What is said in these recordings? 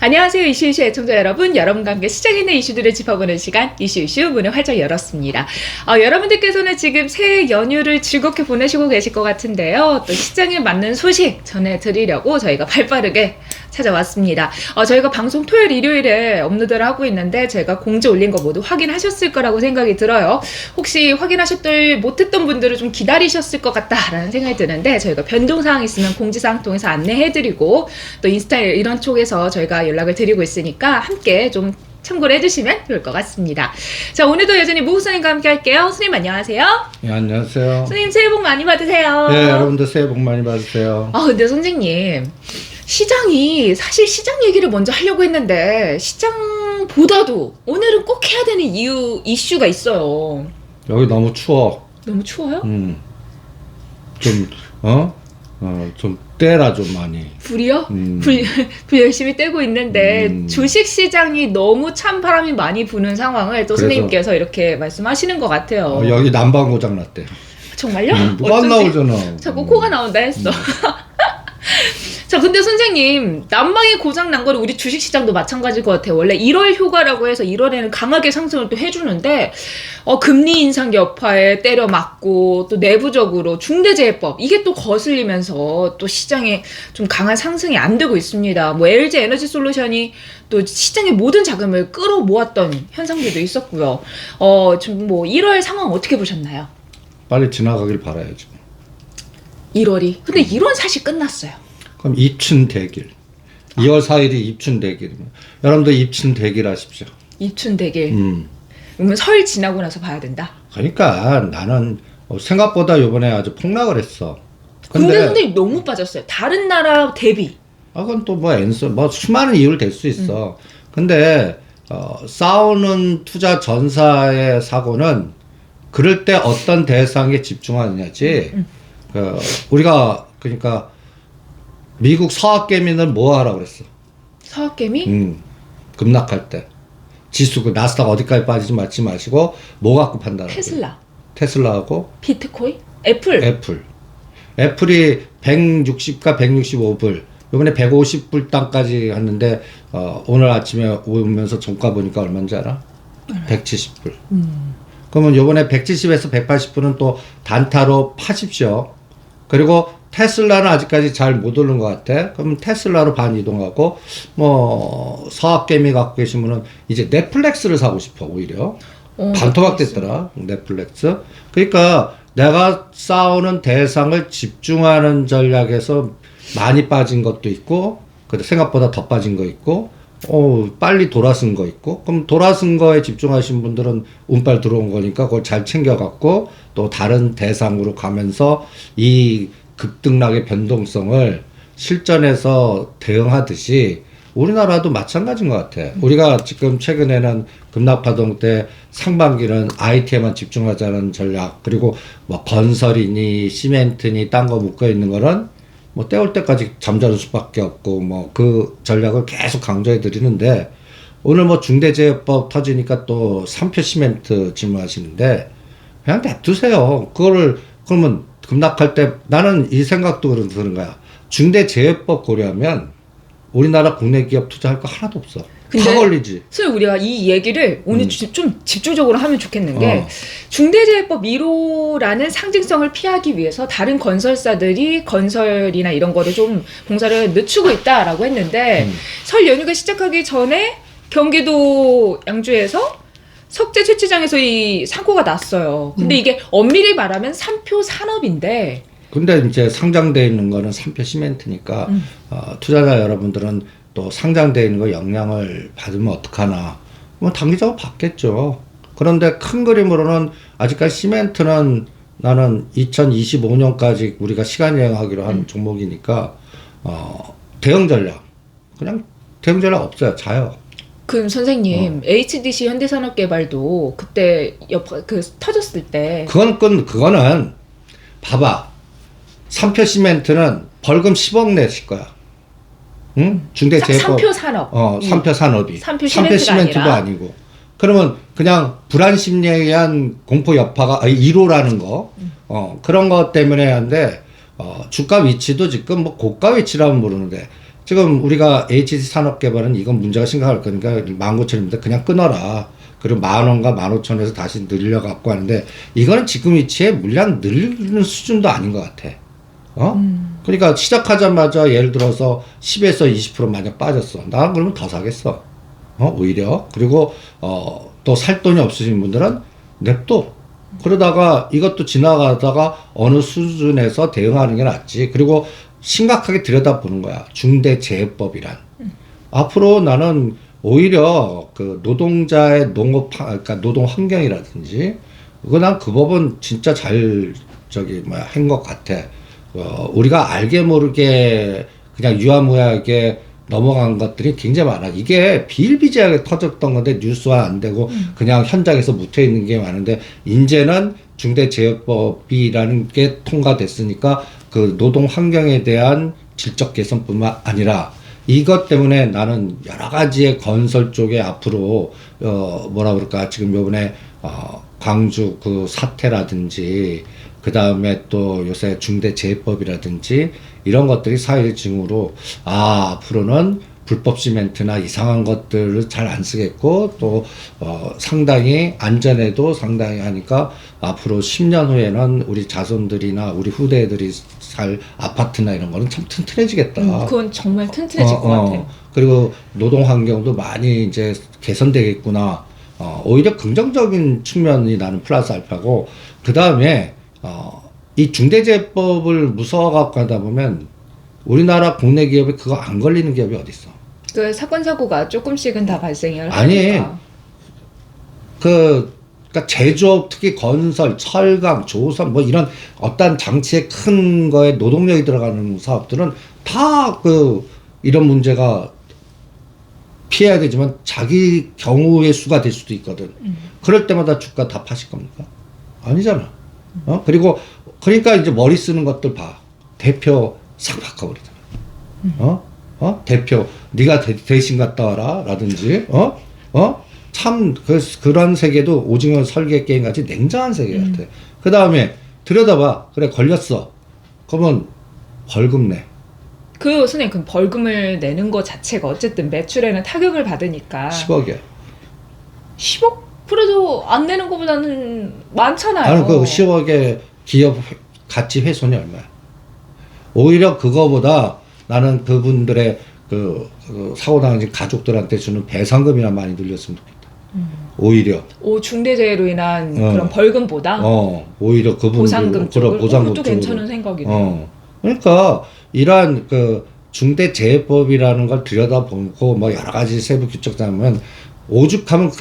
안녕하세요. 이슈이슈 애청자 여러분. 여러분과 함께 시장에 있는 이슈들을 짚어보는 시간 이슈이슈 문을 활짝 열었습니다. 여러분들께서는 지금 새 연휴를 즐겁게 보내시고 계실 것 같은데요. 또 시장에 맞는 소식 전해드리려고 저희가 발빠르게 찾아왔습니다. 저희가 방송 토요일, 일요일에 업로드를 하고 있는데 제가 공지 올린 거 모두 확인하셨을 거라고 생각이 들어요. 혹시 확인하셨들 못했던 분들은 좀 기다리셨을 것 같다라는 생각이 드는데 저희가 변동사항 있으면 공지사항 통해서 안내해드리고 또 인스타 이런 쪽에서 저희가 연락을 드리고 있으니까 함께 좀 참고를 해주시면 좋을 것 같습니다. 자, 오늘도 여전히 무 선생님과 함께 할게요. 선생님 안녕하세요. 네, 안녕하세요. 선생님 새해 복 많이 받으세요. 네, 여러분도 새해 복 많이 받으세요. 근데 선생님 시장이 사실 시장 얘기를 먼저 하려고 했는데 시장보다도 오늘은 꼭 해야 되는 이슈가 있어요. 여기 너무 추워. 너무 추워요? 좀 떼라 좀 많이. 불이요? 불 열심히 떼고 있는데 주식시장이 너무 찬바람이 많이 부는 상황을 또 선생님께서 이렇게 말씀하시는 것 같아요. 여기 난방 고장 났대. 정말요? 누가 안 나오잖아. 자꾸 코가 나온다 했어. 자, 근데 선생님 난방이 고장 난 거는 우리 주식시장도 마찬가지일 것 같아요. 원래 1월 효과라고 해서 1월에는 강하게 상승을 또 해주는데 금리 인상 여파에 때려 맞고 또 내부적으로 중대재해법 이게 또 거슬리면서 또 시장에 좀 강한 상승이 안 되고 있습니다. 뭐 LG 에너지 솔루션이 또 시장의 모든 자금을 끌어모았던 현상들도 있었고요. 지금 뭐 1월 상황 어떻게 보셨나요? 빨리 지나가길 바라야죠. 1월이. 근데 1월 사실 끝났어요. 그럼 입춘대길. 2월 4일이 입춘대길이면 여러분도 입춘대길 하십시오. 입춘대길. 그러면 설 지나고 나서 봐야 된다. 그러니까 나는 생각보다 이번에 아주 폭락을 했어. 근데 선생님 너무 빠졌어요. 다른 나라 대비. 그건 또 수많은 이유를 댈 수 있어. 근데 싸우는 투자 전사의 사고는 그럴 때 어떤 대상에 집중하느냐지. 우리가 그러니까 미국 서학개미는 뭐 하라고 그랬어? 서학개미? 급락할 때 지수 나스닥 어디까지 빠지지 말지 마시고 뭐 갖고 판단하라고? 테슬라하고 비트코인? 애플이 160가 165불 이번에 150불 땅까지 갔는데 오늘 아침에 오면서 종가 보니까 얼마인지 알아? 170불. 그러면 요번에 170에서 180불은 또 단타로 파십시오. 그리고 테슬라는 아직까지 잘 못 오른 것 같아. 그럼 테슬라로 반 이동하고 서학개미 갖고 계시면은 이제 넷플릭스를 사고 싶어 오히려. 반토막 됐더라 넷플릭스. 그러니까 내가 싸우는 대상을 집중하는 전략에서 많이 빠진 것도 있고 근데 생각보다 더 빠진 거 있고 빨리 돌아선 거 있고 그럼 돌아선 거에 집중하신 분들은 운빨 들어온 거니까 그걸 잘 챙겨갖고 또 다른 대상으로 가면서 이 급등락의 변동성을 실전에서 대응하듯이 우리나라도 마찬가지인 것 같아. 우리가 지금 최근에는 급락파동 때 상반기는 IT에만 집중하자는 전략 그리고 뭐 건설이니 시멘트니 딴 거 묶어 있는 거는 뭐 때울 때까지 잠자는 수밖에 없고 뭐 그 전략을 계속 강조해 드리는데 오늘 뭐 중대재해법 터지니까 또 3표 시멘트 질문하시는데 그냥 냅두세요. 그러면 급락할 때 나는 이 생각도 드는 거야. 중대재해법 고려하면 우리나라 국내 기업 투자할 거 하나도 없어. 다 걸리지. 선생님 우리가 이 얘기를 오늘 좀 집중적으로 하면 좋겠는 게 중대재해법 1호라는 상징성을 피하기 위해서 다른 건설사들이 건설이나 이런 거를 좀 공사를 늦추고 있다라고 했는데 설 연휴가 시작하기 전에 경기도 양주에서 석재 채취장에서 이 사고가 났어요. 근데 이게 엄밀히 말하면 3표 산업인데 근데 이제 상장되어 있는 거는 3표 시멘트니까 투자자 여러분들은 또 상장되어 있는 거 영향을 받으면 어떡하나 뭐 단기적으로 받겠죠. 그런데 큰 그림으로는 아직까지 시멘트는 나는 2025년까지 우리가 시간 여행하기로 한 종목이니까 대응 전략 그냥 대응 전략 없어요. 자요. 그럼 선생님 HDC 현대산업개발도 그때 터졌을 때 그거는 봐봐. 3표 시멘트는 벌금 10억 냈을 거야. 응? 중대재해법. 3표 산업. 3표 산업이. 3표 3표 시멘트도 아니고. 그러면 그냥 불안 심리에 의한 공포 여파가 1호라는 거. 그런 것 때문에 하는데 주가 위치도 지금 뭐 고가 위치라면 모르는데 지금 우리가 HC 산업개발은 이건 문제가 심각할 거니까 19,000원인데 그냥 끊어라. 그리고 10,000원과 15,000원에서 다시 늘려갖고 하는데 이거는 지금 위치에 물량 늘리는 수준도 아닌 것 같아. 그러니까 시작하자마자 예를 들어서 10에서 20% 만약 빠졌어. 나 그러면 더 사겠어. 오히려. 그리고 또 살 돈이 없으신 분들은 냅둬. 그러다가 이것도 지나가다가 어느 수준에서 대응하는 게 낫지. 그리고 심각하게 들여다보는 거야. 중대재해법이란. 앞으로 나는 오히려 그 노동자의 그러니까 노동 환경이라든지 그거 난 그 법은 진짜 잘 한 것 같아. 우리가 알게 모르게 그냥 유야무야하게 넘어간 것들이 굉장히 많아. 이게 비일비재하게 터졌던 건데 뉴스화 안 되고 그냥 현장에서 묻혀 있는 게 많은데 이제는 중대재해법이라는 게 통과됐으니까 그 노동 환경에 대한 질적 개선뿐만 아니라 이것 때문에 나는 여러 가지의 건설 쪽에 앞으로 뭐라 그럴까 지금 요번에 광주 그 사태라든지 그 다음에 또 요새 중대재해법이라든지 이런 것들이 사회적 징후로 앞으로는 불법 시멘트나 이상한 것들을 잘 안 쓰겠고 또 상당히 안전에도 상당히 하니까 앞으로 10년 후에는 우리 자손들이나 우리 후대들이 살 아파트나 이런 거는 참 튼튼해지겠다. 그건 정말 튼튼해질 것 같아요. 그리고 노동 환경도 많이 이제 개선되겠구나. 오히려 긍정적인 측면이 나는 플러스 알파고 그 다음에 이 중대재해법을 무서워갖고 하다 보면 우리나라 국내 기업에 그거 안 걸리는 기업이 어디 있어? 그 사건 사고가 조금씩은 다 발생을 아니, 하니까. 그러니까 제조업 특히 건설, 철강, 조선 뭐 이런 어떤 장치에 큰 거에 노동력이 들어가는 사업들은 다 이런 문제가 피해야 되지만 자기 경우의 수가 될 수도 있거든. 그럴 때마다 주가 다 파실 겁니까? 아니잖아. 그러니까 이제 머리 쓰는 것들 봐. 대표 싹 바꿔버리잖아. 대표 네가 대신 갔다 와라 라든지 참 그런 세계도 오징어 설계 게임 같이 냉정한 세계 같아. 그 다음에 들여다봐. 그래 걸렸어. 그러면 벌금 내. 선생님, 그럼 벌금을 내는 것 자체가 어쨌든 매출에는 타격을 받으니까 10억이야. 10억? 그래도 안 내는 것보다는 많잖아요. 아니, 10억의 기업 가치 훼손이 얼마야? 오히려 그거보다 나는 그분들의 그 사고 당한 가족들한테 주는 배상금이나 많이 늘렸으면 좋겠다. 오히려. 중대재해로 인한 그런 벌금보다 오히려 그분들 보상금 쪽을 보상금 그것도 쪽으로. 괜찮은 생각이네요. 그러니까 이러한 중대재해법이라는 걸 들여다보고 뭐 여러 가지 세부 규칙 잡으면 오죽하면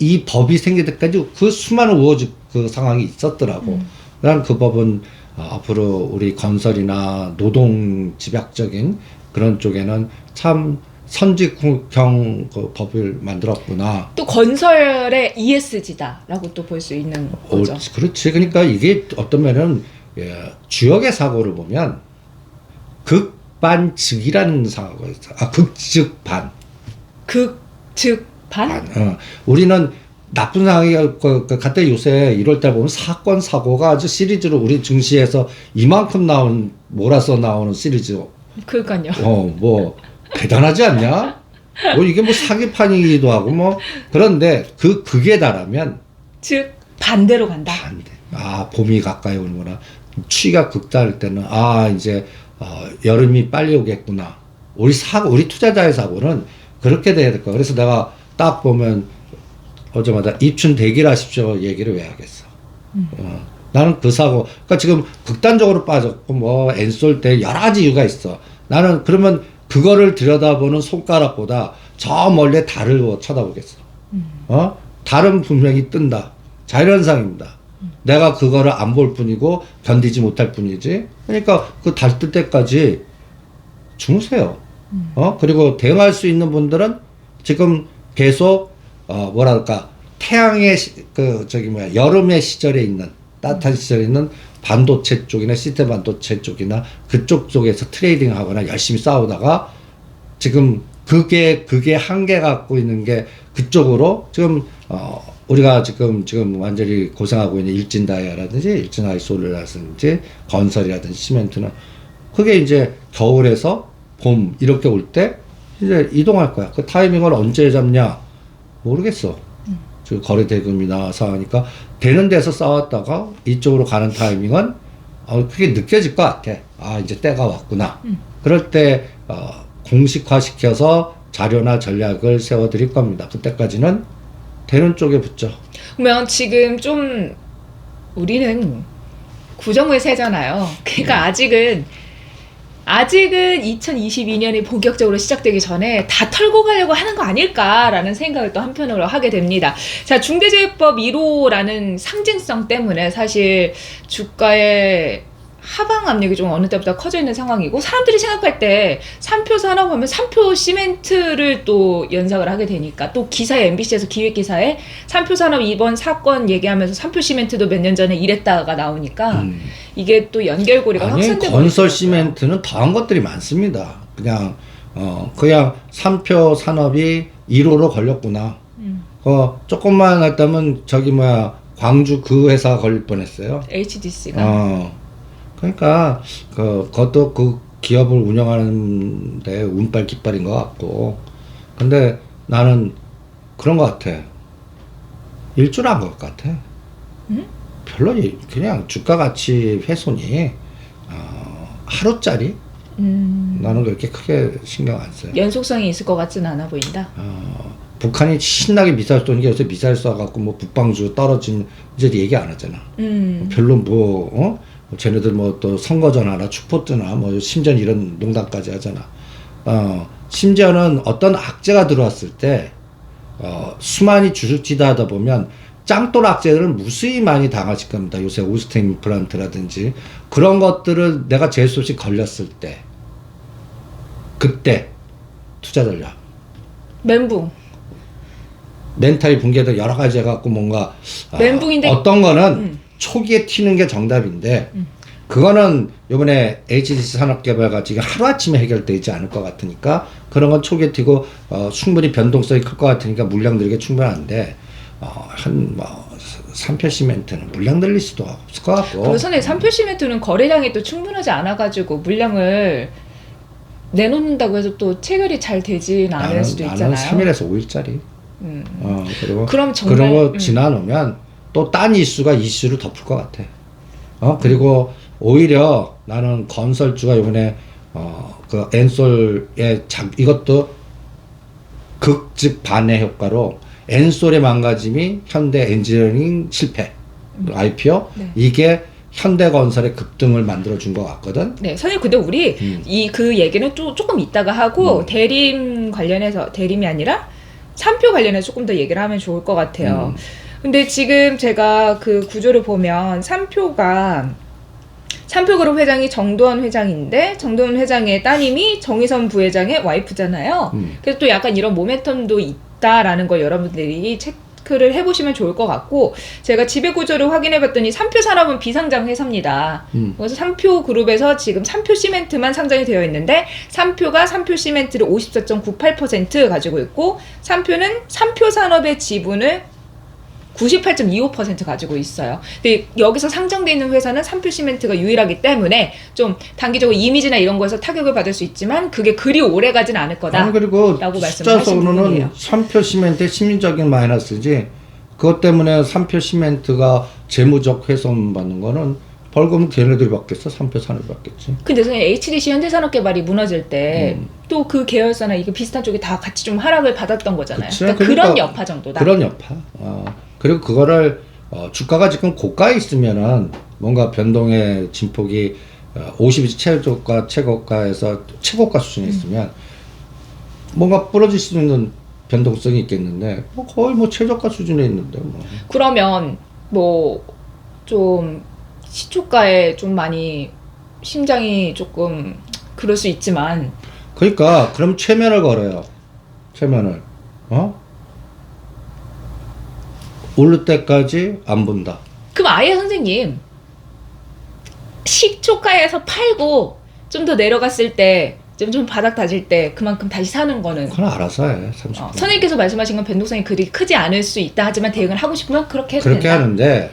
이 법이 생길 때까지 그 수많은 우호적 상황이 있었더라고. 난 그 법은 앞으로 우리 건설이나 노동 집약적인 그런 쪽에는 참 선진경 법을 만들었구나. 또 건설의 ESG다라고 또 볼 수 있는 거죠. 그렇지. 그러니까 이게 어떤 면은 주역의 사고를 보면 극반즉이라는 사고가 있어. 극즉반. 극즉반? 우리는 나쁜 상황이 갖다 요새 1월달 보면 사건 사고가 아주 시리즈로 우리 증시에서 이만큼 몰아서 나오는 시리즈. 그러니까요. 뭐 대단하지 않냐? 이게 뭐 사기판이기도 하고 뭐 그런데 극에 달하면 즉 반대로 간다. 반대. 봄이 가까이 오는구나. 추위가 극달할 때는 이제 여름이 빨리 오겠구나. 우리 투자자의 사고는 그렇게 돼야 될 거야. 그래서 내가 딱 보면 어제마다 입춘 대기하십시오 얘기를 왜 하겠어. 나는 그 사고, 그러니까 지금 극단적으로 빠졌고 뭐 엔솔 때 여러 가지 이유가 있어. 나는 그러면 그거를 들여다보는 손가락보다 저 멀리 달을 쳐다보겠어. 달은 분명히 뜬다. 자연현상입니다. 내가 그거를 안 볼 뿐이고 견디지 못할 뿐이지. 그러니까 그 달 뜰 때까지 주무세요. 그리고 대응할 수 있는 분들은 지금 계속 뭐랄까 태양의 여름의 시절에 있는 따뜻한 시절에 있는 반도체 쪽이나 시스템 반도체 쪽이나 그쪽 쪽에서 트레이딩 하거나 열심히 싸우다가 지금 그게 한계 갖고 있는 게 그쪽으로 지금 우리가 지금 완전히 고생하고 있는 일진다이아라든지 일진아이솔라든지 건설이라든지 시멘트는 그게 이제 겨울에서 봄 이렇게 올 때 이제 이동할 거야. 그 타이밍을 언제 잡냐 모르겠어. 그 거래 대금이 나와서 하니까 되는 데서 싸웠다가 이쪽으로 가는 타이밍은 그게 느껴질 것 같아. 아 이제 때가 왔구나. 그럴 때 공식화시켜서 자료나 전략을 세워드릴 겁니다. 그때까지는 되는 쪽에 붙죠. 그러면 지금 좀 우리는 구정을 세잖아요. 그러니까 아직은 2022년이 본격적으로 시작되기 전에 다 털고 가려고 하는 거 아닐까라는 생각을 또 한편으로 하게 됩니다. 자, 중대재해법 1호라는 상징성 때문에 사실 주가의 하방 압력이 좀 어느 때보다 커져 있는 상황이고, 사람들이 생각할 때 삼표 산업 하면 삼표 시멘트를 또 연상을 하게 되니까, 또 기사에 MBC에서 기획 기사에 삼표 산업 이번 사건 얘기하면서 삼표 시멘트도 몇 년 전에 이랬다가 나오니까 이게 또 연결고리가 아니 확산되고 건설 있더라고요. 시멘트는 더한 것들이 많습니다. 그냥 삼표 산업이 1호로 걸렸구나. 조금만 했다면 광주 그 회사 걸릴 뻔했어요. HDC가 그러니까 그것도 그 기업을 운영하는데 운빨 깃발인 것 같고, 근데 나는 그런 것 같아. 일주일한 것 같아. 별로 그냥 주가 가치 훼손이 하루짜리. 나는 그렇게 크게 신경 안 써요. 연속성이 있을 것 같지는 않아 보인다. 북한이 신나게 미사일 쏘는 게 요새 미사일 쏴갖고 뭐 북방주 떨어진 이제 얘기 안 하잖아. 별로 쟤네들 또 선거전하나 축포트나 심지어 이런 농담까지 하잖아. 심지어는 어떤 악재가 들어왔을 때 수많이 주식지다 하다 보면 짱돌 악재들은 무수히 많이 당하실 겁니다. 요새 오스템 임플란트라든지 그런 것들을 내가 재수 없이 걸렸을 때, 그때 투자 전략. 멘붕. 멘탈이 붕괴돼 여러 가지 해갖고 뭔가 멘붕인데 어떤 거는 초기에 튀는 게 정답인데 그거는 요번에 HDC 산업개발같이 하루아침에 해결되지 않을 것 같으니까, 그런 건 초기에 튀고 충분히 변동성이 클 것 같으니까 물량 들이기 충분한데 삼표 시멘트는 물량 들릴 수도 없을 것 같고. 그리고 선생님, 삼표 시멘트는 거래량이 또 충분하지 않아가지고 물량을 내놓는다고 해서 또 체결이 잘 되진 않을 수도 있잖아요. 나는 3일에서 5일짜리. 그리고 그럼 정말, 그런 거 지나놓으면 또 딴 이슈를 덮을 것 같아. 그리고 오히려 나는 건설주가 이번에 그 엔솔의 이것도 극즉 반의 효과로 엔솔의 망가짐이 현대 엔지니어링 실패, IPO 네. 이게 현대건설의 급등을 만들어준 것 같거든. 네, 선생님, 근데 우리 그 얘기는 조금 이따가 하고 대림 관련해서, 대림이 아니라 삼표 관련해서 조금 더 얘기를 하면 좋을 것 같아요. 근데 지금 제가 그 구조를 보면 삼표그룹 회장이 정도원 회장인데, 정도원 회장의 따님이 정의선 부회장의 와이프잖아요. 그래서 또 약간 이런 모멘텀도 있다라는 걸 여러분들이 체크를 해보시면 좋을 것 같고, 제가 지배구조를 확인해봤더니 삼표산업은 비상장 회사입니다. 그래서 삼표그룹에서 지금 삼표시멘트만 상장이 되어 있는데, 삼표가 삼표시멘트를 54.98% 가지고 있고, 삼표는 삼표산업의 지분을 98.25% 가지고 있어요. 근데 여기서 상장돼 있는 회사는 삼표시멘트가 유일하기 때문에 좀 단기적으로 이미지나 이런 거에서 타격을 받을 수 있지만 그게 그리 오래 가진 않을 거다. 그리고 라고 말씀을 하신 부분이에요. 숫자적으로는 삼표 시멘트의 심리적인 마이너스지, 그것 때문에 삼표 시멘트가 재무적 훼손 받는 거는 벌금은 걔네들이 받겠어? 삼표 산업이 받겠지. 근데 선생님, HDC 현대산업개발이 무너질 때 또 그 계열사나 이게 비슷한 쪽이 다 같이 좀 하락을 받았던 거잖아요. 그러니까 그런 여파 정도다. 그런 여파. 그리고 그거를 주가가 지금 고가에 있으면은 뭔가 변동의 진폭이 50이 최고가에서 최고가 수준에 있으면 뭔가 부러질 수 있는 변동성이 있겠는데 거의 최저가 수준에 있는데 그러면 좀 시초가에 좀 많이 심장이 조금 그럴 수 있지만, 그러니까 그럼 최면을 걸어요. 최면을 오를 때까지 안 본다. 그럼 아예 선생님 시초가에서 팔고 좀 더 내려갔을 때, 좀 바닥 다질 때 그만큼 다시 사는 거는 그건 알아서 해. 30%. 선생님께서 말씀하신 건 변동성이 그리 크지 않을 수 있다 하지만 대응을 하고 싶으면 그렇게 해도 그렇게 된다. 하는데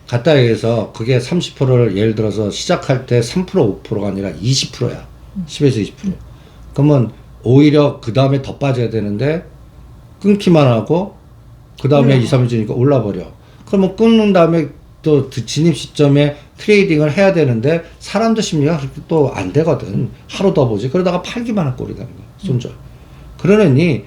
갖다 얘기해서 그게 30%를 예를 들어서 시작할 때 3% 5%가 아니라 20%야. 10에서 20%. 그러면 오히려 그 다음에 더 빠져야 되는데 끊기만 하고 그 다음에 2, 3일 지니까 올라버려. 그러면 끊는 다음에 또 진입 시점에 트레이딩을 해야 되는데 사람들 심리가 그렇게 또 안 되거든. 하루 더 보지. 그러다가 팔기만 할 꼴이 되는 거야. 손절. 그러느니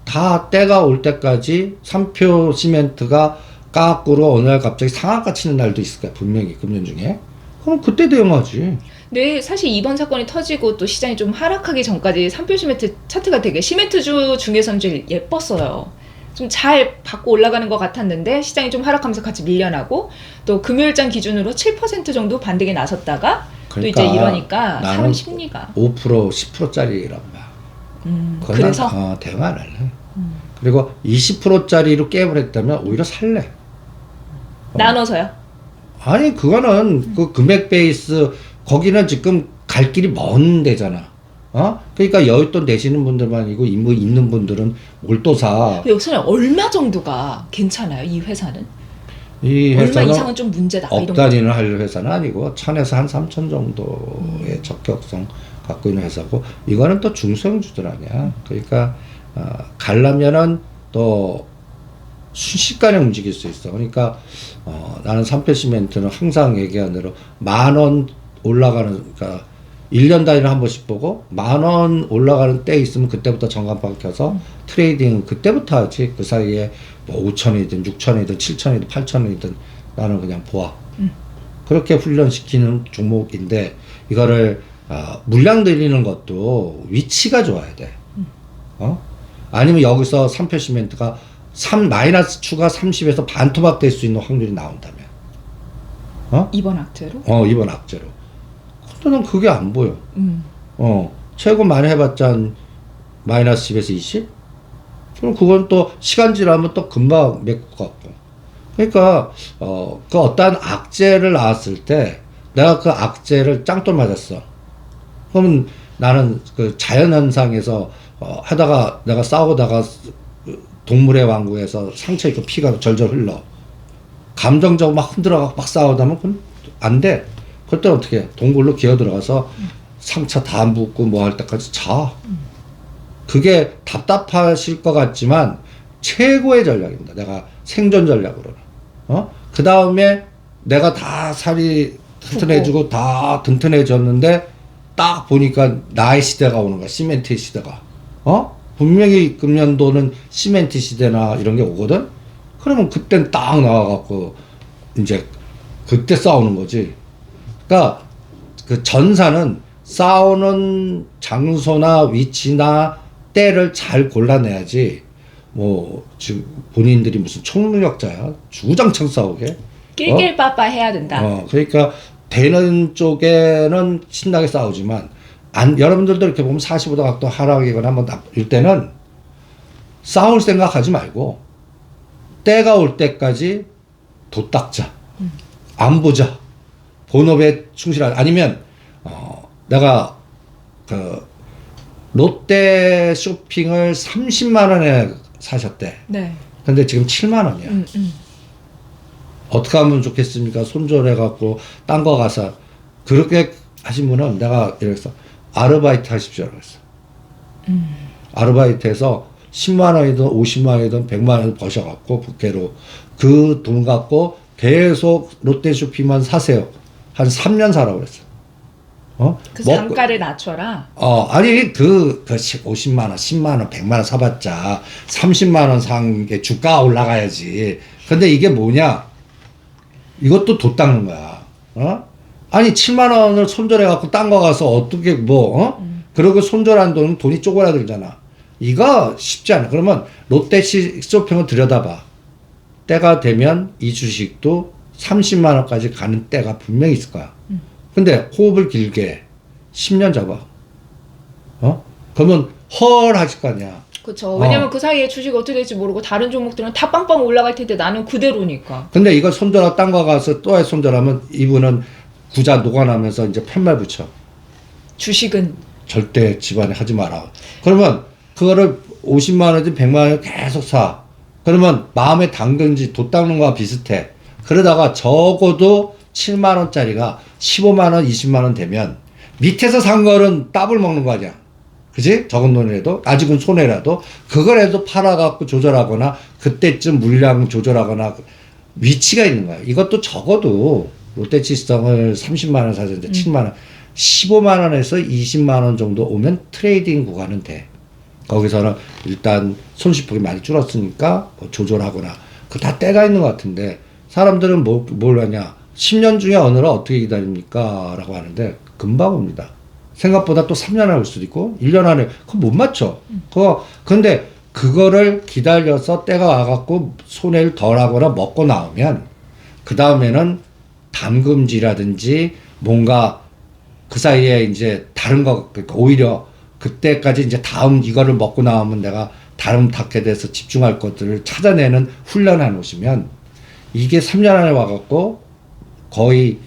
다 때가 올 때까지 3표 시멘트가 까꾸로 어느 날 갑자기 상한가 치는 날도 있을 거야. 분명히 금년 중에. 그럼 그때 대응하지. 네, 사실 이번 사건이 터지고 또 시장이 좀 하락하기 전까지 삼표 시멘트 차트가 되게 시멘트주 중에서는 제일 예뻤어요. 좀 잘 받고 올라가는 것 같았는데 시장이 좀 하락하면서 같이 밀려나고 또 금요일장 기준으로 7% 정도 반등에 나섰다가 또 이제 이러니까 사람 심리가 5% 10%짜리란 말. 그래서 대응 안 할래. 그리고 20%짜리로 게임을 했다면 오히려 살래. 나눠서요. 아니 그거는 그 금액 베이스 거기는 지금 갈 길이 먼 데잖아. 그러니까 여윳돈 내시는 분들만 이고 임무 있는 분들은 뭘 또 사. 여기서는 얼마 정도가 괜찮아요? 이 회사는? 이 얼마 회사는 이상은 좀 문제다. 억 이런 단위는 할 회사는 아니고 1000에서 한 3000 정도의 적격성 갖고 있는 회사고 이거는 또 중소형주들 아니야. 그러니까 가려면은 또 순식간에 움직일 수 있어. 그러니까 나는 삼표시멘트는 항상 얘기하는 대로 10,000원 올라가는 그러니까 1년 단위로 한 번씩 보고 10,000원 올라가는 때 있으면 그때부터 전광판 켜서 트레이딩은 그때부터 하지. 그 사이에 뭐 5,000원이든 6,000원이든 7,000원이든 8,000원이든 나는 그냥 보아. 그렇게 훈련시키는 종목인데 이거를 물량 들이는 것도 위치가 좋아야 돼. 아니면 여기서 3표 시멘트가 마이너스 추가 30에서 반토막 될 수 있는 확률이 나온다면. 이번 악재로? 이번 악재로. 근데 난 그게 안 보여. 최고 많이 해봤자 한 마이너스 10에서 20? 그럼 그건 또 시간 지나면 또 금방 메꿀 것 같고. 그러니까, 그 어떠한 악재를 나왔을 때 내가 그 악재를 짱돌 맞았어. 그러면 나는 그 자연현상에서 하다가 내가 싸우다가 동물의 왕국에서 상처 입고 피가 절절 흘러. 감정적으로 막 흔들어가고 막 싸우다면 그건 안 돼. 그때 어떻게 해? 동굴로 기어 들어가서 상처 다 묻고 뭐 할 때까지 자. 그게 답답하실 것 같지만 최고의 전략입니다. 내가 생존 전략으로는. 그 다음에 내가 다 살이 튼튼해지고 다 튼튼해졌는데 딱 보니까 나의 시대가 오는 거야. 시멘트의 시대가. 분명히 금년도는 시멘트 시대나 이런 게 오거든? 그러면 그땐 딱 나와갖고 이제 그때 싸우는 거지. 그러니까 그 전사는 싸우는 장소나 위치나 때를 잘 골라내야지 뭐 지금 본인들이 무슨 총력자야 주구장창 싸우게 낄낄빠빠 해야 된다. 그러니까 되는 쪽에는 신나게 싸우지만 여러분들도 이렇게 보면 45도 각도 하락이거나 한번 이럴 때는 싸울 생각하지 말고 때가 올 때까지 도닦자. 안 보자. 본업에 충실하자. 아니면 내가 그 롯데 쇼핑을 30만 원에 사셨대. 네. 근데 지금 7만 원이야. 어떻게 하면 좋겠습니까? 손절해갖고 딴 거 가서 그렇게 하신 분은 내가 이랬어. 아르바이트 하십시오. 그랬어. 아르바이트해서 10만 원이든 50만 원이든 100만 원을 버셔갖고 부캐로 그 돈 갖고 계속 롯데 쇼핑만 사세요. 한 3년 사라고 그랬어. 그 단가를 낮춰라. 아니, 50만 원, 10만 원, 100만 원 사봤자 30만 원 산 게 주가가 올라가야지. 근데 이게 뭐냐? 이것도 돈 닦는 거야. 아니, 7만 원을 손절해갖고 딴 거 가서 어떻게 그러고 손절한 돈은 돈이 쪼그라들잖아. 이거 쉽지 않아. 그러면 롯데 쇼핑을 들여다봐. 때가 되면 이 주식도 30만 원까지 가는 때가 분명히 있을 거야. 근데 호흡을 길게 10년 잡아. 그러면 헐 하실 거 아니야. 그렇죠. 왜냐면 그 사이에 주식 어떻게 될지 모르고 다른 종목들은 다 빵빵 올라갈 텐데 나는 그대로니까. 근데 이거 손절하고 딴 거 가서 또 손절하면 이분은 구자 녹아나면서 이제 팻말 붙여. 주식은 절대 집안에 하지 마라. 그러면 그거를 50만 원이든 100만 원을 계속 사. 그러면 마음에 당근지 도 닦는 거와 비슷해. 그러다가 적어도 7만 원짜리가 15만 원, 20만 원 되면 밑에서 산 거는 따블 먹는 거 아니야. 그지? 적은 돈이라도 아직은 손해라도 그거라도 팔아갖고 조절하거나 그때쯤 물량 조절하거나 위치가 있는 거야. 이것도 적어도 롯데치성을 30만 원 사는데 7만 원, 15만 원에서 20만 원 정도 오면 트레이딩 구간은 돼. 거기서는 일단 손실폭이 많이 줄었으니까 뭐 조절하거나 그 다 때가 있는 것 같은데 사람들은 뭘 하냐? 10년 중에 어느를 어떻게 기다립니까? 라고 하는데 금방 옵니다. 생각보다 또 3년 안에 올 수도 있고 1년 안에 그거 못 맞춰. 근데 그거를 기다려서 때가 와갖고 손해를 덜하거나 먹고 나오면 그 다음에는 담금지라든지 뭔가 그 사이에 이제 다른 거 그러니까 오히려 그때까지 이제 다음 이거를 먹고 나오면 내가 다른 탁에 대해서 집중할 것들을 찾아내는 훈련해 놓으시면 이게 3년 안에 와갖고 거의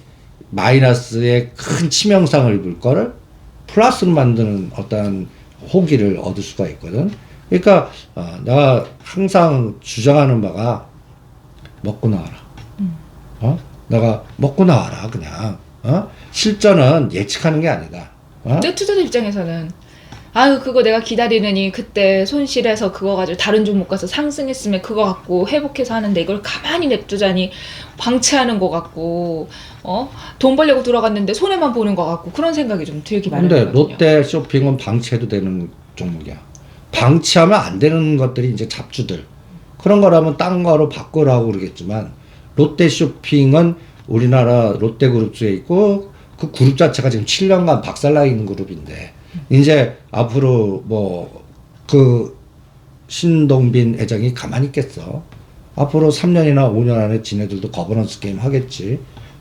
마이너스의 큰 치명상을 입을 거를 플러스로 만드는 어떤 호기를 얻을 수가 있거든. 그러니까 내가 항상 주장하는 바가 먹고 나와라. 내가 먹고 나와라 그냥. 실전은 예측하는 게 아니다. 근데 투자자 입장에서는 아유 그거 내가 기다리느니 그때 손실해서 그거 가지고 다른 종목 가서 상승했으면 그거 갖고 회복해서 하는데 이걸 가만히 냅두자니 방치하는 것 같고 돈 벌려고 들어갔는데 손해만 보는 것 같고 그런 생각이 좀 들기 근데 마련이거든요. 롯데 쇼핑은 방치해도 되는 종목이야. 방치하면 안 되는 것들이 이제 잡주들. 그런 거라면 딴 거로 바꾸라고 그러겠지만 롯데 쇼핑은 우리나라 롯데그룹주에 있고 그 그룹 자체가 지금 7년간 박살나 있는 그룹인데 이제 앞으로 뭐 그 신동빈 회장이 가만히 있겠어. 앞으로 3년이나 5년 안에 지네들도 거버넌스 게임 하겠지.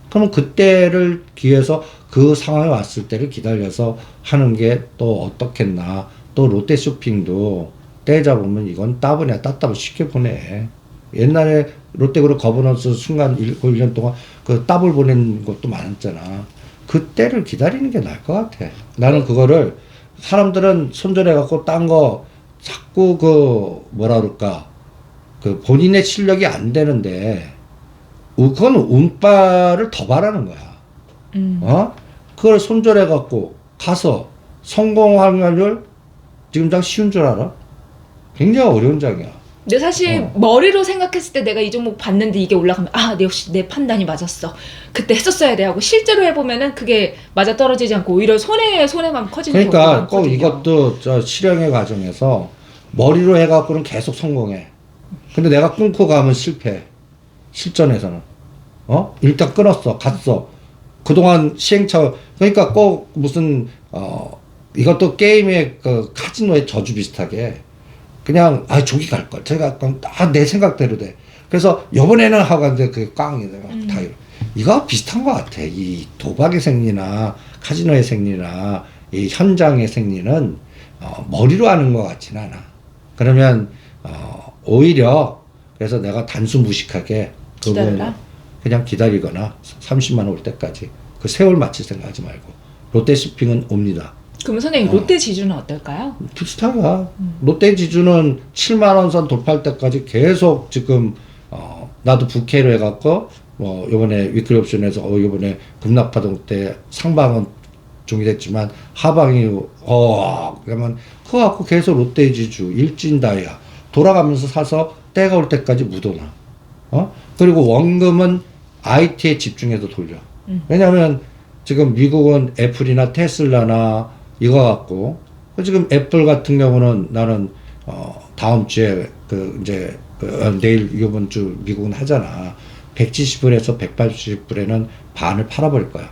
그러면 그때를 기해서 그 상황에 왔을 때를 기다려서 하는 게 또 어떻겠나. 또 롯데 쇼핑도 때 잡으면 이건 따보냐 따따고 쉽게 보내. 옛날에 롯데그룹 거버넌스 순간 1년 동안 그 따블 보낸 것도 많았잖아. 그때를 기다리는 게 나을 것 같아. 나는 그거를 사람들은 손절해갖고 딴 거 자꾸 그 뭐라 그럴까 그 본인의 실력이 안 되는데 그건 운빨을 더 바라는 거야. 그걸 손절해갖고 가서 성공할 확률 지금 장 쉬운 줄 알아? 굉장히 어려운 장이야. 근데 사실 머리로 생각했을 때 내가 이 종목 봤는데 이게 올라가면 내 역시 내 판단이 맞았어. 그때 했었어야 돼 하고 실제로 해보면은 그게 맞아 떨어지지 않고 오히려 손해만 커지는 경우가 그러니까 꼭 많거든요. 이것도 저 실행의 과정에서 머리로 해갖고는 계속 성공해. 근데 내가 끊고 가면 실패. 실전에서는. 일단 끊었어. 갔어. 그동안 시행착오. 그러니까 꼭 무슨 이것도 게임의 그 카지노의 저주 비슷하게 그냥 저기 갈 걸. 저기 갈 건 내 생각대로 돼. 그래서 요번에는 하고 갔는데 그게 꽝이 돼. 다 이거 비슷한 것 같아. 이 도박의 생리나 카지노의 생리나 이 현장의 생리는 머리로 하는 것 같지는 않아. 그러면 오히려 그래서 내가 단수 무식하게 기다려라? 그냥 기다리거나 30만 원 올 때까지 그 세월 맞출 생각하지 말고 롯데 쇼핑은 옵니다. 그러면 선생님 롯데 지주는 어떨까요? 비슷하다. 롯데 지주는 7만 원 선 돌파할 때까지 계속 지금 나도 부캐로 해갖고 뭐 요번에 위클리 옵션에서 요번에 급락파동 때 상방은 종이됐지만 하방이 그러면 그거 갖고 계속 롯데 지주 일진다이아 돌아가면서 사서 때가 올 때까지 묻어놔. 그리고 원금은 IT에 집중해서 돌려. 왜냐하면 지금 미국은 애플이나 테슬라나 이거 갖고 지금 애플 같은 경우는 나는 다음 주에 이제 내일 이번 주 미국은 하잖아. 170불에서 180불에는 반을 팔아버릴 거야.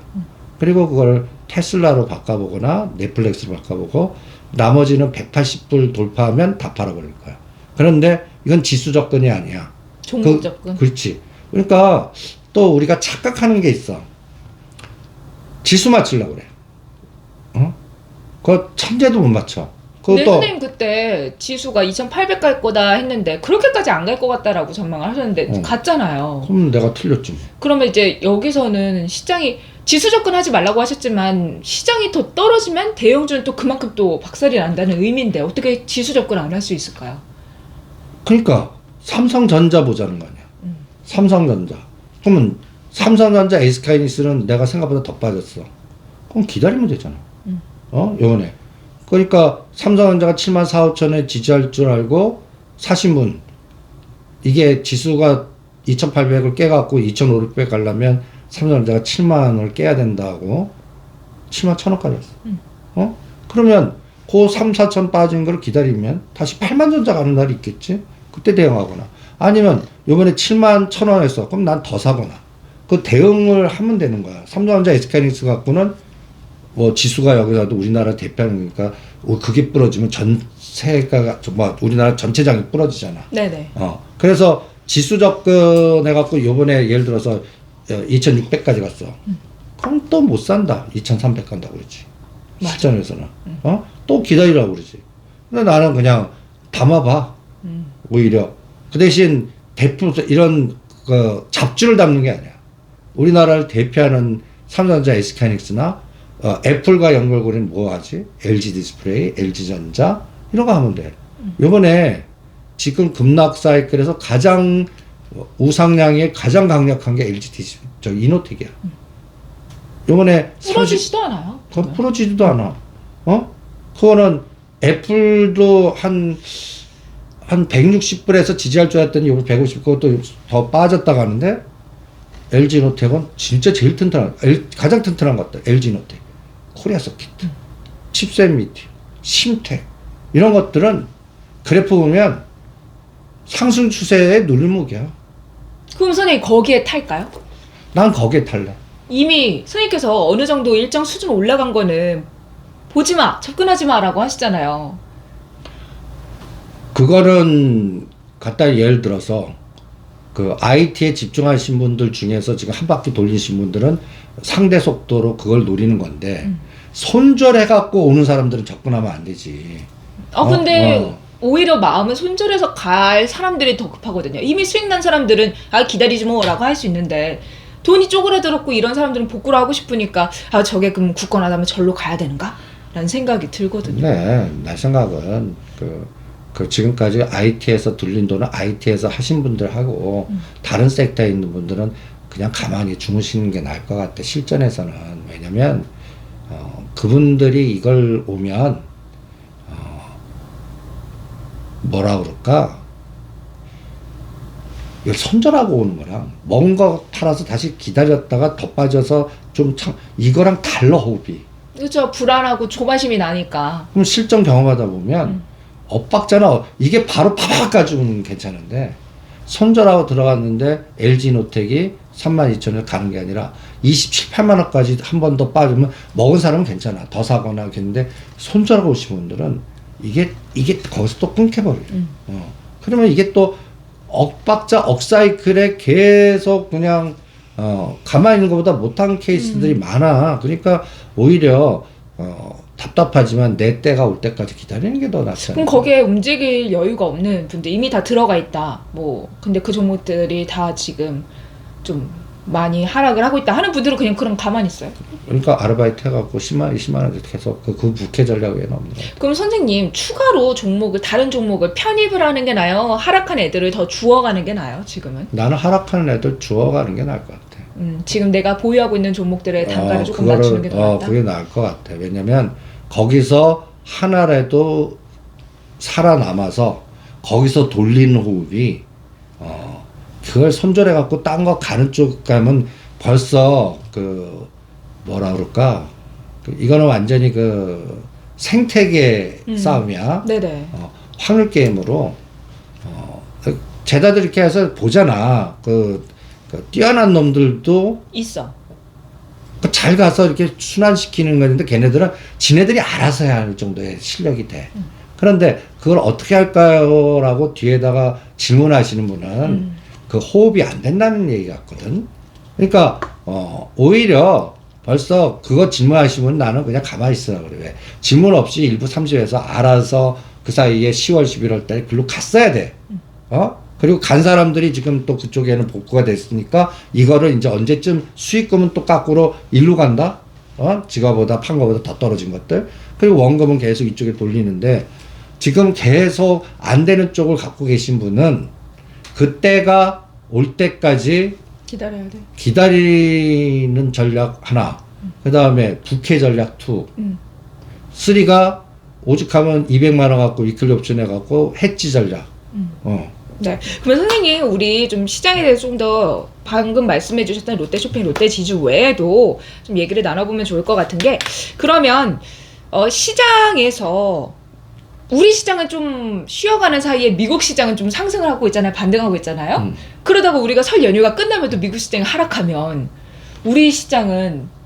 그리고 그걸 테슬라로 바꿔보거나 넷플릭스로 바꿔보고 나머지는 180불 돌파하면 다 팔아버릴 거야. 그런데 이건 지수 접근이 아니야. 종목 접근. 그렇지. 그러니까 또 우리가 착각하는 게 있어. 지수 맞추려고 그래. 그거 천재도 못 맞춰. 네, 선생님 그때 지수가 2,800 갈 거다 했는데 그렇게까지 안 갈 것 같다라고 전망을 하셨는데 갔잖아요. 그럼 내가 틀렸지. 그러면 이제 여기서는 시장이 지수 접근하지 말라고 하셨지만 시장이 더 떨어지면 대형주는 또 그만큼 또 박살이 난다는 의미인데 어떻게 지수 접근 안 할 수 있을까요? 그러니까 삼성전자 보자는 거 아니야. 삼성전자. 그러면 삼성전자 에스카이니스는 내가 생각보다 더 빠졌어. 그럼 기다리면 되잖아. 요번에. 그러니까 삼성전자가 7만 4, 5천에 지지할 줄 알고 사신 분, 이게 지수가 2,800을 깨갖고 2,500 가려면 삼성전자가 7만 원을 깨야 된다고 7만 1,000원까지 왔어. 그러면 그 3, 4천 빠진 걸 기다리면 다시 8만 전자 가는 날이 있겠지? 그때 대응하거나. 아니면 요번에 7만 1,000원 했어. 그럼 난 더 사거나. 그 대응을 하면 되는 거야. 삼성전자 SK하이닉스 갖고는 뭐 지수가 여기서도 우리나라 대표하는 거니까 그게 부러지면 전세가 뭐 우리나라 전체장이 부러지잖아. 네네. 그래서 지수 접근해갖고 요번에 예를 들어서 2,600까지 갔어. 그럼 또 못 산다. 2,300 간다고 그러지. 실전에서는. 또 기다리라고 그러지. 근데 나는 그냥 담아봐. 오히려. 그 대신 이런 잡주를 담는 게 아니야. 우리나라를 대표하는 삼성전자, SK하이닉스나 애플과 연결고리는 뭐 하지? LG 디스플레이, LG전자 이런 거 하면 돼. 요번에 지금 급락 사이클에서 가장 우상향에 가장 강력한 게 LG 이노텍이야. 요번에 부러지지도 않아요. 그건 부러지지도 않아. 그거는 애플도 한 160불에서 지지할 줄 알았더니 요번 150 그것도 더 빠졌다 가는데 LG노텍은 진짜 제일 튼튼한 가장 튼튼한 것 같다. LG노텍, 코리아서킷, 칩셋미티, 심텍 이런 것들은 그래프 보면 상승 추세의 누리목이야. 그럼 선생님 거기에 탈까요? 난 거기에 탈래. 이미 선생님께서 어느 정도 일정 수준 올라간 거는 보지 마, 접근하지 마라고 하시잖아요. 그거는 갖다 예를 들어서 그 IT에 집중하신 분들 중에서 지금 한 바퀴 돌리신 분들은 상대 속도로 그걸 노리는 건데 손절해갖고 오는 사람들은 접근하면 안 되지. 근데 오히려 마음은 손절해서 갈 사람들이 더 급하거든요. 이미 수익 난 사람들은 기다리지 뭐라고 할 수 있는데 돈이 쪼그라들었고 이런 사람들은 복구를 하고 싶으니까 저게 그럼 굳건하다면 절로 가야 되는가? 라는 생각이 들거든요. 네, 내 생각은 그 지금까지 IT에서 둘린 돈은 IT에서 하신 분들하고 다른 섹터에 있는 분들은 그냥 가만히 주무시는 게 나을 것 같아. 실전에서는. 왜냐면 그분들이 이걸 오면 뭐라 그럴까? 이걸 손절하고 오는 거랑 먼 거 팔아서 다시 기다렸다가 더 빠져서 이거랑 달라 호흡이. 그렇죠. 불안하고 조바심이 나니까. 그럼 실전 경험하다 보면 엇박자나 이게 바로 파박 가지고는 괜찮은데 손절하고 들어갔는데 LG노텍이 32,000원 가는 게 아니라 27, 8만 원까지 한 번 더 빠지면 먹은 사람은 괜찮아. 더 사거나 하겠는데 손절하고 오신 분들은 이게 거기서 또 끊겨버려요. 그러면 이게 또 억박자, 억사이클에 계속 그냥 가만히 있는 것보다 못한 케이스들이 많아. 그러니까 오히려 답답하지만 내 때가 올 때까지 기다리는 게 더 낫지 않나. 그럼 거기에 움직일 여유가 없는 분들 이미 다 들어가 있다. 근데 그 종목들이 다 지금 좀 많이 하락을 하고 있다 하는 분들은 그냥 가만히 있어요. 그러니까 아르바이트 해갖고 10만, 20만 원 계속 그 부캐 전략 외에는 없는 거야. 그럼 선생님 추가로 다른 종목을 편입을 하는 게 나아요? 하락한 애들을 더 주워가는 게 나아요? 지금은? 나는 하락하는 애들 주워가는 게 나을 것 같아. 지금 내가 보유하고 있는 종목들의 단가를 조금 낮추는 게 더 낫다? 그게 나을 것 같아. 왜냐면 거기서 하나라도 살아남아서 거기서 돌리는 호흡이 그걸 손절해 갖고 딴 거 가는 쪽 가면 벌써 뭐라 그럴까? 이거는 완전히 생태계 싸움이야. 네네. 확률 게임으로 제자들 이렇게 해서 보잖아. 뛰어난 놈들도 있어. 잘 가서 이렇게 순환시키는 건데 걔네들은 지네들이 알아서 해야 할 정도의 실력이 돼. 그런데 그걸 어떻게 할까요? 라고 뒤에다가 질문하시는 분은 그 호흡이 안 된다는 얘기 같거든. 그러니까 오히려 벌써 그거 질문하시면 나는 그냥 가만히 있으라 그래. 왜? 질문 없이 일부 30에서 알아서 그 사이에 10월, 11월 달에 글로 갔어야 돼. 그리고 간 사람들이 지금 또 그쪽에는 복구가 됐으니까 이거를 이제 언제쯤 수익금은 또 깎으러 일로 간다? 지가보다 판 거보다 더 떨어진 것들. 그리고 원금은 계속 이쪽에 돌리는데 지금 계속 안 되는 쪽을 갖고 계신 분은 그때가 올 때까지 기다려야 돼. 기다리는 전략 하나, 그 다음에 부캐 전략 2, 3가 오죽하면 200만 원 갖고 위클리 옵션 해갖고 해지 전략. 네. 그러면 선생님, 우리 좀 시장에 대해서 좀 더 방금 말씀해 주셨던 롯데쇼핑, 롯데지주 외에도 좀 얘기를 나눠보면 좋을 것 같은 게, 그러면 시장에서 우리 시장은 좀 쉬어가는 사이에 미국 시장은 좀 상승을 하고 있잖아요. 반등하고 있잖아요. 그러다가 우리가 설 연휴가 끝나면 또 미국 시장이 하락하면 우리 시장은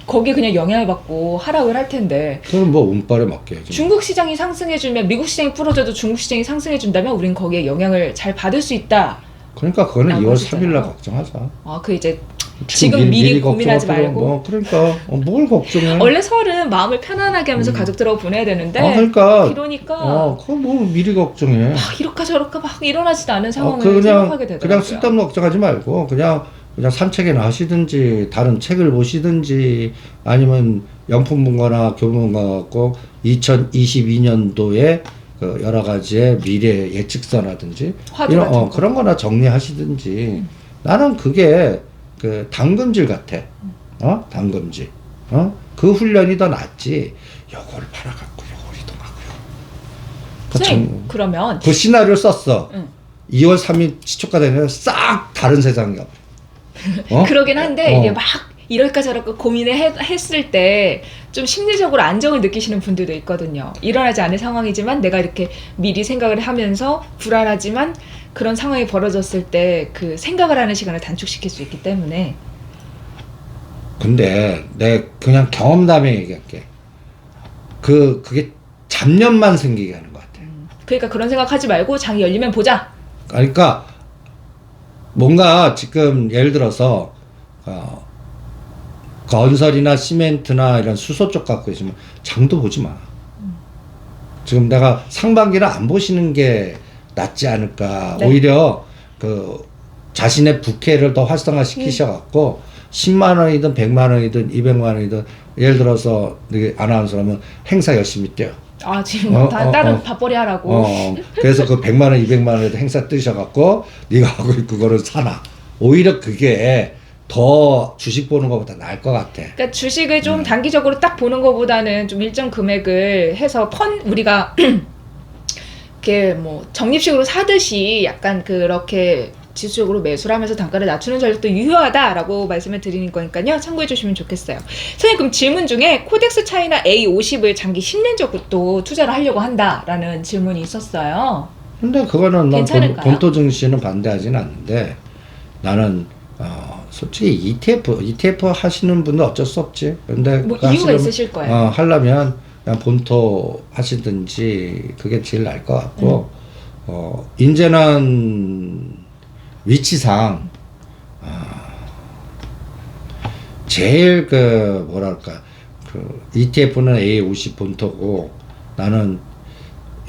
거기에 그냥 영향을 받고 하락을 할 텐데, 그럼 뭐 운빨에 맡겨야지. 중국 시장이 상승해주면 미국 시장이 부러져도 중국 시장이 상승해준다면 우린 거기에 영향을 잘 받을 수 있다. 그러니까 그거는 2월 하시잖아요. 3일 날 걱정하자. 그 이제 지금 미리 고민하지 걱정할 필요 말고. 뭐 그러니까 뭘 걱정해. 원래 설은 마음을 편안하게 하면서 가족들하고 보내야 되는데, 그러니까 이러니까 그거 뭐 미리 걱정해. 막 이럴까 저럴까 막 일어나지도 않은 상황을 그냥 생각하게 되더라고요. 그냥 쓸데없는 걱정하지 말고 그냥 산책이나 하시든지 다른 책을 보시든지 아니면 영풍문고나 교문고 갖고 2022년도에 그 여러 가지의 미래 예측서라든지 화두 이런 같은 거. 그런 거나 정리하시든지 나는 그게 그 당금질 같아. 당금질. 그 훈련이 더 낫지. 요걸 팔아갖고 요걸 이동하고요. 선생님, 그러면 그 시나리오를 썼어. 응. 2월 3일 시초가 되면 싹 다른 세상이 가. 그러긴 한데 이게 막 이럴까 저럴까 고민을 했을 때 좀 심리적으로 안정을 느끼시는 분들도 있거든요. 일어나지 않을 상황이지만 내가 이렇게 미리 생각을 하면서 불안하지만 그런 상황이 벌어졌을 때 그 생각을 하는 시간을 단축시킬 수 있기 때문에. 근데 내 그냥 경험담에 얘기할게. 그게 잡념만 생기게 하는 것 같아. 그러니까 그런 생각하지 말고 장이 열리면 보자. 그러니까 뭔가 지금 예를 들어서 건설이나 시멘트나 이런 수소 쪽 갖고 있으면 장도 보지 마. 지금 내가 상반기를 안 보시는 게 낫지 않을까. 네. 오히려 그 자신의 부캐를 더 활성화 시키셔갖고 10만 원이든 100만 원이든 200만 원이든 예를 들어서 아나운서라면 행사 열심히 뛰어. 지금 다른 밥벌이 하라고. 그래서 그 100만 원, 200만 원에도 행사 뜨셔갖고 네가 하고 그거를 사나. 오히려 그게 더 주식 보는 것보다 나을 것 같아. 그러니까 주식을 좀 단기적으로 딱 보는 것보다는 좀 일정 금액을 해서 우리가 이렇게 뭐 적립식으로 사듯이 약간 그렇게 지수적으로 매수를 하면서 단가를 낮추는 전략도 유효하다라고 말씀을 드리는 거니까요. 참고해 주시면 좋겠어요. 선생님, 그럼 질문 중에 코덱스 차이나 A50을 장기 10년적으로 또 투자를 하려고 한다라는 질문이 있었어요. 근데 그거는 난 괜찮을까요? 본토 증시는 반대하지는 않는데 나는 솔직히 ETF 하시는 분도 어쩔 수 없지. 근데 뭐 그거 이유가 하시려면, 있으실 거예요. 하려면 그냥 본토 하시든지 그게 제일 나을 것 같고 이제는 위치상 제일 그 뭐랄까 그 ETF는 A50 본토고 나는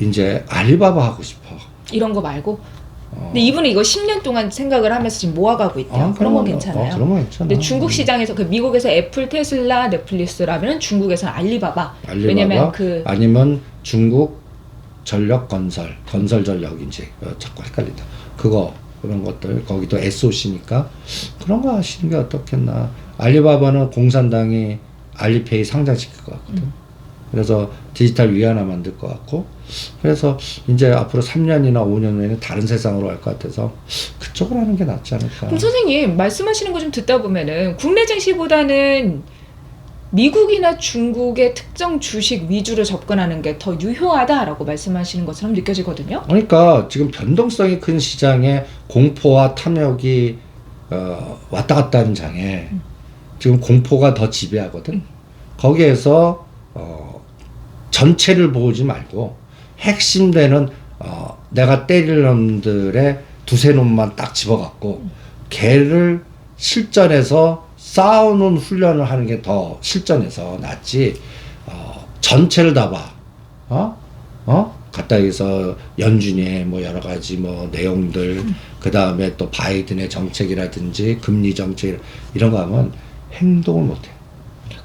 이제 알리바바 하고 싶어. 이런 거 말고. 근데 이분은 이거 10년 동안 생각을 하면서 지금 모아가고 있대요. 그런 건 괜찮아요. 그런 건 괜찮아. 근데 중국 시장에서 그 미국에서 애플, 테슬라, 넷플릭스라면 중국에서는 알리바바. 왜냐면 아니면 중국 전력 건설 전력인지 자꾸 헷갈린다. 그런 것들 거기도 SOC니까 그런 거 하시는 게 어떻겠나. 알리바바는 공산당이 알리페이 상장시킬 것 같거든. 그래서 디지털 위안화 만들 것 같고, 그래서 이제 앞으로 3년이나 5년 후에는 다른 세상으로 갈 것 같아서 그쪽으로 하는 게 낫지 않을까. 그럼 선생님 말씀하시는 거 좀 듣다 보면은 국내 증시보다는 미국이나 중국의 특정 주식 위주로 접근하는 게 더 유효하다라고 말씀하시는 것처럼 느껴지거든요. 그러니까 지금 변동성이 큰 시장에 공포와 탐욕이 왔다 갔다 하는 장에 지금 공포가 더 지배하거든. 거기에서 전체를 보지 말고 핵심되는 내가 때릴 놈들의 두세 놈만 딱 집어갖고 걔를 실전에서 싸우는 훈련을 하는 게 더 실전에서 낫지. 전체를 다 봐. 갖다 여기서 연준의 뭐 여러 가지 뭐 내용들, 그 다음에 또 바이든의 정책이라든지 금리 정책 이런 거 하면 행동을 못 해.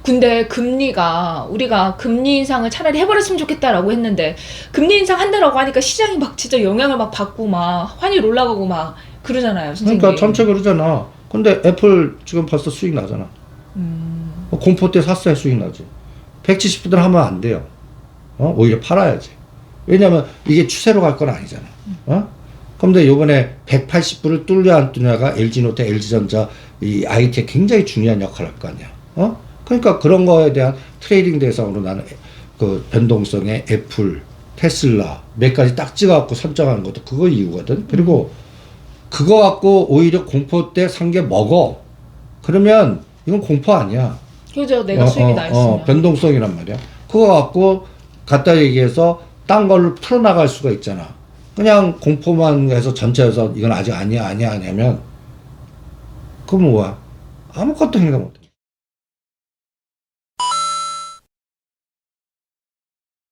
근데 금리가 우리가 금리 인상을 차라리 해버렸으면 좋겠다라고 했는데 금리 인상 한다라고 하니까 시장이 막 진짜 영향을 막 받고 막 환율 올라가고 막 그러잖아요, 선생님. 그러니까 전체 그러잖아. 근데 애플 지금 벌써 수익 나잖아. 공포 때 샀어야 수익 나지. 170불 하면 안 돼요. 오히려 팔아야지. 왜냐면 이게 추세로 갈 건 아니잖아. 그런데 요번에 180불을 뚫냐 안 뚫냐가 LG노트, LG전자, 이 IT에 굉장히 중요한 역할을 할 거 아니야. 그러니까 그런 거에 대한 트레이딩 대상으로 나는 그 변동성의 애플, 테슬라 몇 가지 딱 찍어갖고 선정하는 것도 그거 이유거든. 그리고 그거 갖고 오히려 공포 때 산 게 먹어. 그러면 이건 공포 아니야. 그죠. 내가 수익이 나 있으면. 변동성이란 말이야. 그거 갖고 갖다 얘기해서 딴 걸로 풀어나갈 수가 있잖아. 그냥 공포만 해서 전체에서 이건 아직 아니야 하면 그건 뭐야? 아무것도 행동 못해.